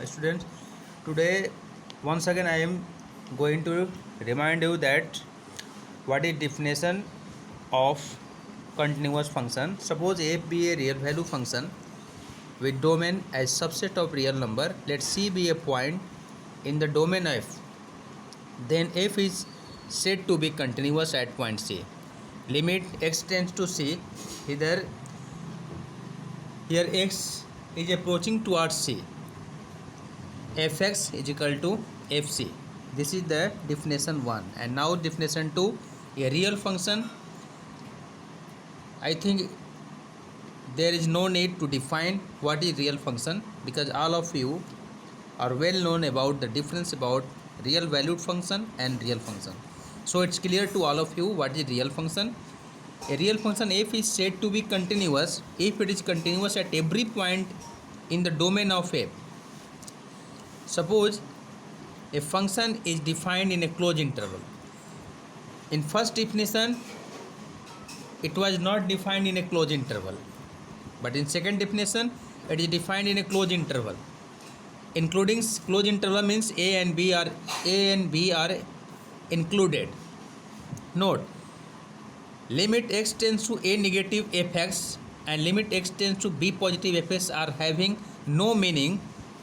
Students, today once again I am going to remind you that what is definition of continuous function. Suppose f be a real value function with domain as subset of real number. Let c be a point in the domain f. Then f is said to be continuous at point c. Limit x tends to c. Here x is approaching towards c. fx is equal to fc. This is the definition 1. And now definition 2, a real function. I think there is no need to define what is real function, because all of you are well known about the difference about real valued function and real function. So it's clear to all of you what is real function. A real function f is said to be continuous if it is continuous at every point in the domain of f. Suppose a function is defined in a closed interval. In first definition, it was not defined in a closed interval, but in second definition, it is defined in a closed interval. Including closed interval means a and b are included. Note, limit x tends to a negative fx and limit x tends to b positive fx are having no meaning,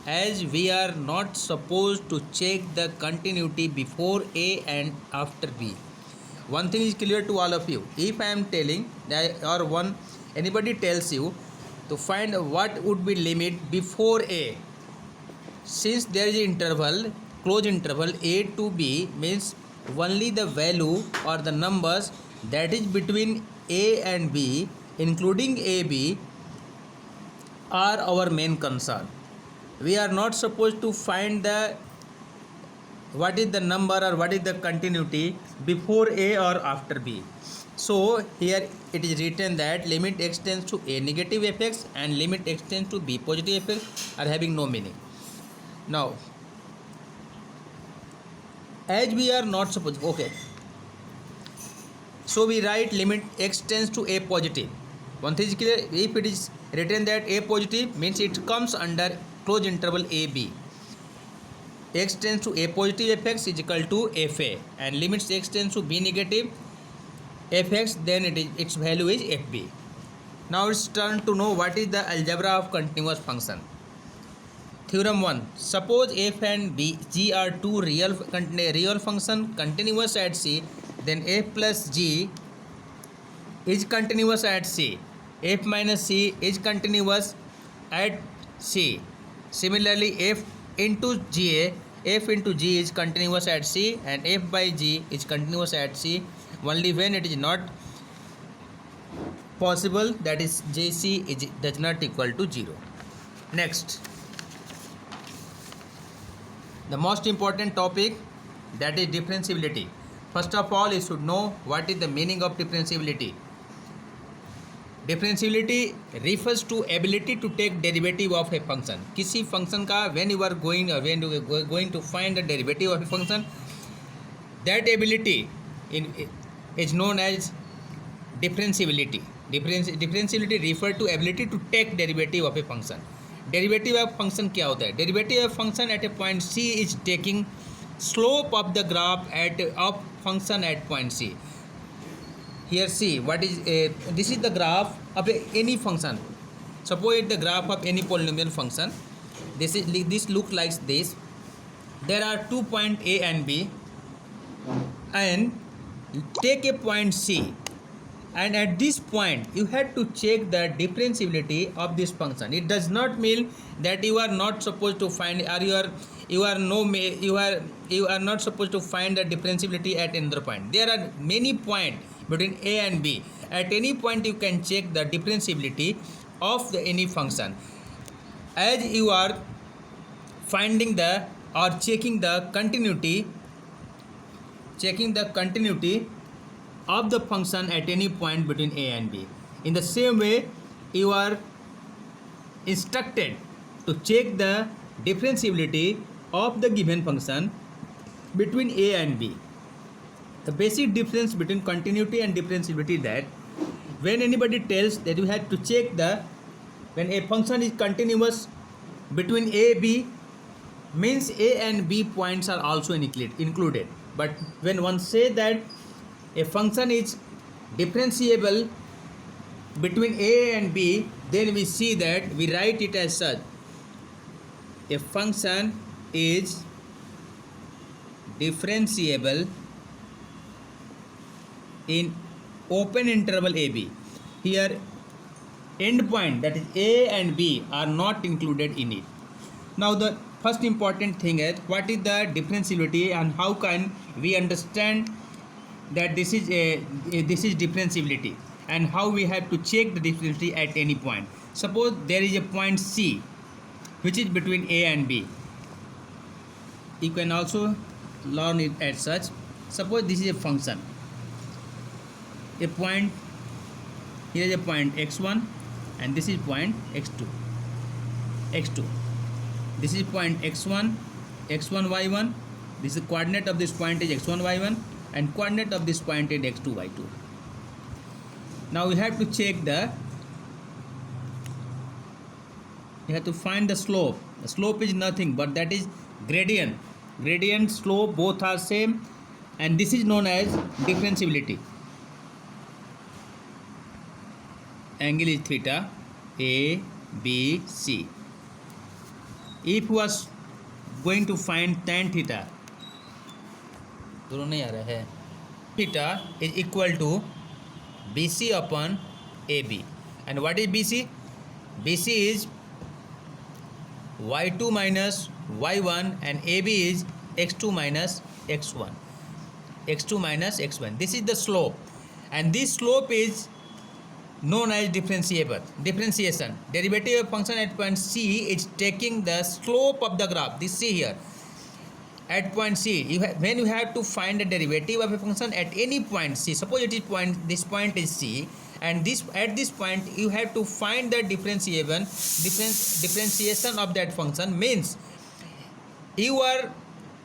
as we are not supposed to check the continuity before a and after b. One thing is clear to all of you. If I am telling that, or anybody tells you to find what would be limit before a, since there is interval, closed interval a to b, means only the value or the numbers that is between a and b, including ab, are our main concern. We are not supposed to find the what is the number or what is the continuity before a or after b. So here it is written that limit x tends to a negative fx and limit x tends to b positive fx are having no meaning. Now, as we are not supposed, okay, so we write limit x tends to a positive. One thing is clear, if it is written that a positive means it comes under closed interval ab. X tends to a positive fx is equal to fa, and limits x tends to b negative fx, then its value is fb. Now it's turn to know what is the algebra of continuous function. Theorem 1. Suppose f and g are two real function continuous at c, then f plus g is continuous at c. F minus c is continuous at c. Similarly, f into g is continuous at c, and f by g is continuous at c only when it is not possible, that is jc does not equal to 0. Next, the most important topic, that is differentiability. First of all, you should know what is the meaning of differentiability. Differentiability refers to ability to take derivative of a function. किसी function का when you are going to find the derivative of a function, that ability is known as differentiability. Differentiability refer to ability to take derivative of a function. Derivative of function क्या होता है? Derivative of function at a point c is taking slope of the graph of function at point c. Here see what is this is the graph of any function. Suppose the graph of any polynomial function. This look like this. There are 2 points a and b, and take a point c, and at this point you have to check the differentiability of this function. It does not mean that you are not supposed to find, or you are not supposed to find the differentiability at another point. There are many points between a and b. At any point you can check the differentiability of any function. As you are finding the or checking the continuity of the function at any point between a and b. In the same way, you are instructed to check the differentiability of the given function between a and b. The basic difference between continuity and differentiability is that when anybody tells that you have to check when a function is continuous between a, b, means A and B points are also included. But when one say that a function is differentiable between A and B, then we see that we write it as such: a function is differentiable in open interval AB. Here endpoint, that is A and B, are not included in it. Now the first important thing is, what is the differentiability and how can we understand that this is differentiability, and how we have to check the differentiability at any point. Suppose there is a point C which is between A and B. You can also learn it as such. Suppose this is a function, a point, here is a point x1 and this is point x2. This is point x1 y1. This is coordinate of this point is x1 y1 and coordinate of this point is x2 y2. Now we have to check you have to find the slope. The slope is nothing but that is gradient. Gradient, slope, both are same, and this is known as differentiability. Angle is theta, A, B, C. If you are going to find tan theta, दोनों नहीं आ रहा है, theta is equal to BC upon AB. And what is BC? BC is y2 minus y1 and AB is x2 minus x1. This is the slope, and this slope is known as differentiation. Derivative of function at point C is taking the slope of the graph. This C here at point C. When you have to find the derivative of a function at any point C, suppose it is this point is C, and at this point you have to find the differentiation of that function, means you are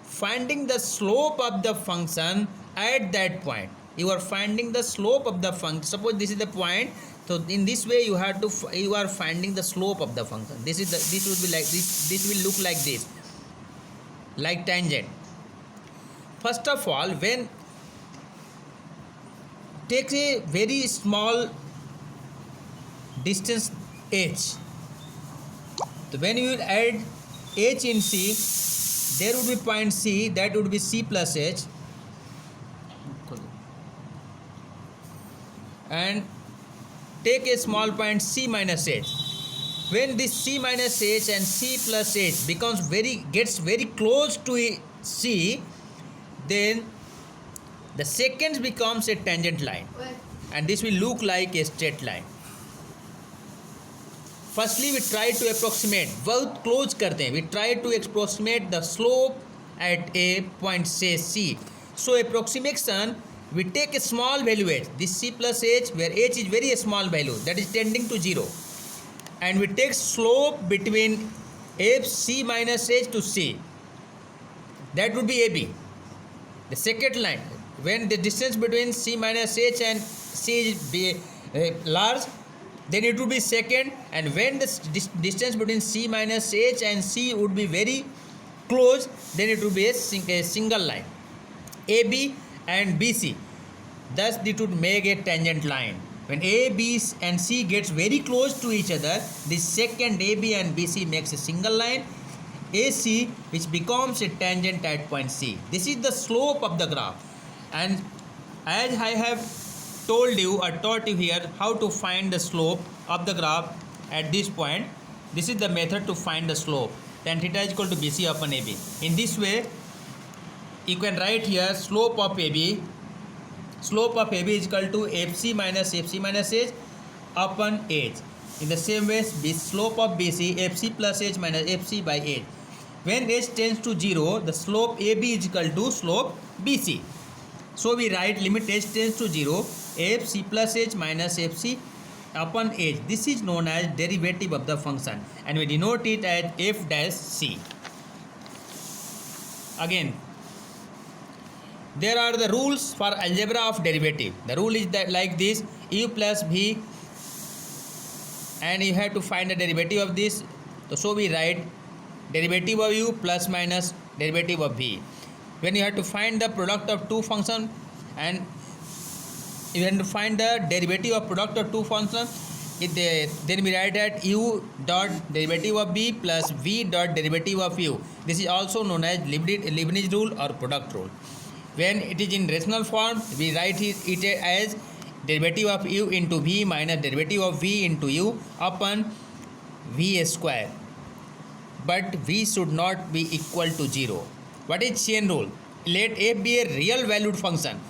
finding the slope of the function at that point. You are finding the slope of the function. Suppose this is the point, so in this way you are finding the slope of the function. This would be like this. This will look like this, like tangent. First of all, when take a very small distance h, so when you add h in C, there would be point C, that would be C plus h, and take a small point C minus h. When this C minus h and C plus h gets very close to C, then the secant becomes a tangent line, and this will look like a straight line. Firstly, we try to approximate, बहुत close करते हैं, we try to approximate the slope at a point say C. So approximation, we take a small value h, this C plus h, where h is very small value, that is tending to 0, and we take slope between f C minus h to C, that would be AB, the second line. When the distance between C minus h and C is large, then it would be secant, and when the distance between C minus h and C would be very close, then it would be a single line, AB and BC. Thus it would make a tangent line. When A, B and C gets very close to each other, the secant AB and BC makes a single line, AC, which becomes a tangent at point C. This is the slope of the graph. And as I have told you or taught you here how to find the slope of the graph at this point, this is the method to find the slope. Tan theta is equal to BC upon AB. In this way, you can write here slope of AB. Slope of AB is equal to FC minus H upon H. In the same way, slope of BC, FC plus H minus FC by H. When H tends to 0, the slope AB is equal to slope BC. So we write limit H tends to 0, FC plus H minus FC upon H. This is known as derivative of the function, and we denote it as f dash c. Again, there are the rules for algebra of derivative. The rule is that like this: u plus v, and you have to find the derivative of this. So we write derivative of u plus minus derivative of v. When you have to find the product of two functions and you have to find the derivative of product of two functions, then we write that u dot derivative of v plus v dot derivative of u. This is also known as Leibniz rule or product rule. When it is in rational form, we write it as derivative of u into v minus derivative of v into u upon v square. But v should not be equal to 0. What is chain rule? Let f be a real valued function.